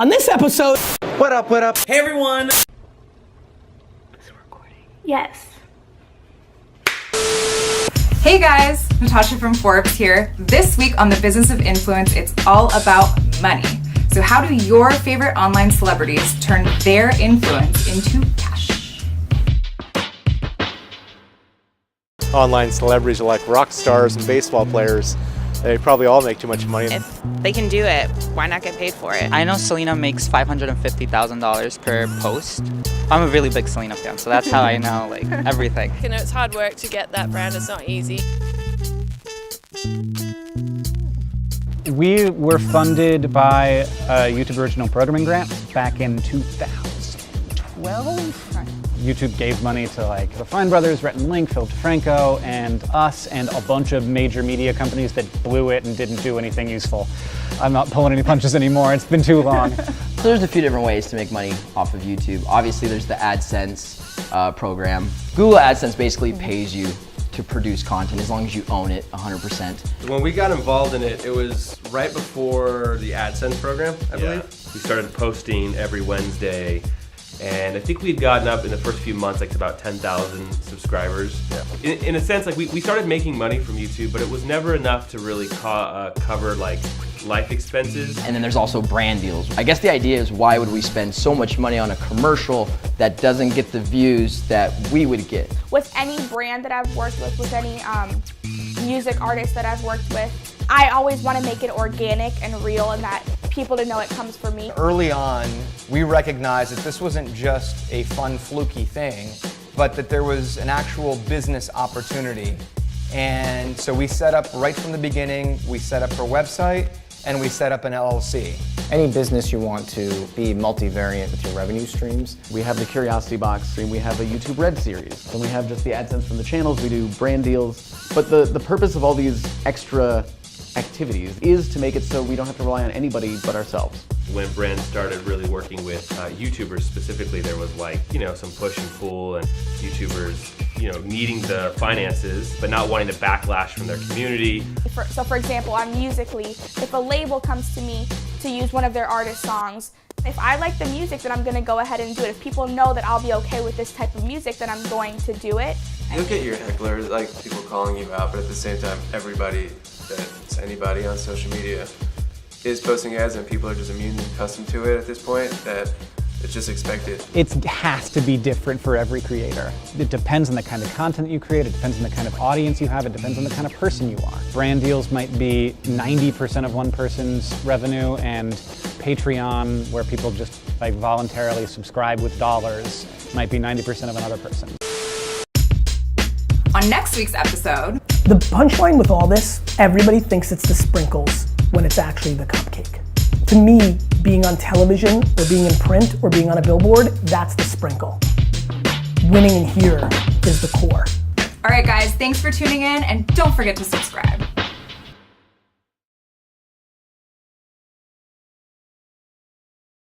On this episode... What up, what up? Hey everyone! Is it recording? Yes. Hey guys, Natasha from Forbes here. This week on The Business of Influence, it's all about money. So how do your favorite online celebrities turn their influence into cash? Online celebrities are like rock stars and baseball players. They probably all make too much money. If they can do it, why not get paid for it? I know Selena makes $550,000 per post. I'm a really big Selena fan, so that's how I know like everything. You know, it's hard work to get that brand. It's not easy. We were funded by a YouTube Original Programming Grant back in 2012. YouTube gave money to like the Fine Brothers, Rhett and Link, Phil DeFranco, and us, and a bunch of major media companies that blew it and didn't do anything useful. I'm not pulling any punches anymore, it's been too long. So there's a few different ways to make money off of YouTube. Obviously there's the Adsense program. Google AdSense basically pays you to produce content as long as you own it 100%. When we got involved in it, it was right before the AdSense program, I believe. We started posting every Wednesday, and I think we'd gotten up in the first few months like to about 10,000 subscribers. Yeah. In a sense, like we started making money from YouTube, but it was never enough to really cover like life expenses. And then there's also brand deals. I guess the idea is, why would we spend so much money on a commercial that doesn't get the views that we would get? With any brand that I've worked with any music artist that I've worked with, I always want to make it organic and real, and that people to know it comes from me. Early on, we recognized that this wasn't just a fun, fluky thing, but that there was an actual business opportunity. And so we set up right from the beginning, we set up our website, and we set up an LLC. Any business you want to be multivariate with your revenue streams. We have the Curiosity Box stream, we have a YouTube Red series, and we have just the AdSense from the channels, we do brand deals. But the purpose of all these extra activities is to make it so we don't have to rely on anybody but ourselves. When brands started really working with YouTubers specifically, there was like, you know, some push and pull, and YouTubers, you know, needing the finances but not wanting the backlash from their community. So for example, on Musical.ly, if a label comes to me to use one of their artist songs, if I like the music, then I'm going to go ahead and do it. If people know that I'll be okay with this type of music, then I'm going to do it. You'll get your hecklers, like people calling you out, but at the same time, everybody that's anybody on social media is posting ads, and people are just immune and accustomed to it at this point that it's just expected. It has to be different for every creator. It depends on the kind of content you create, it depends on the kind of audience you have, it depends on the kind of person you are. Brand deals might be 90% of one person's revenue, and Patreon, where people just like voluntarily subscribe with dollars, might be 90% of another person. On next week's episode, The punchline with all this, everybody thinks it's the sprinkles when it's actually the cupcake. To me, being on television or being in print or being on a billboard, that's the sprinkle. Winning in here is the core. all right guys, thanks for tuning in, and don't forget to subscribe.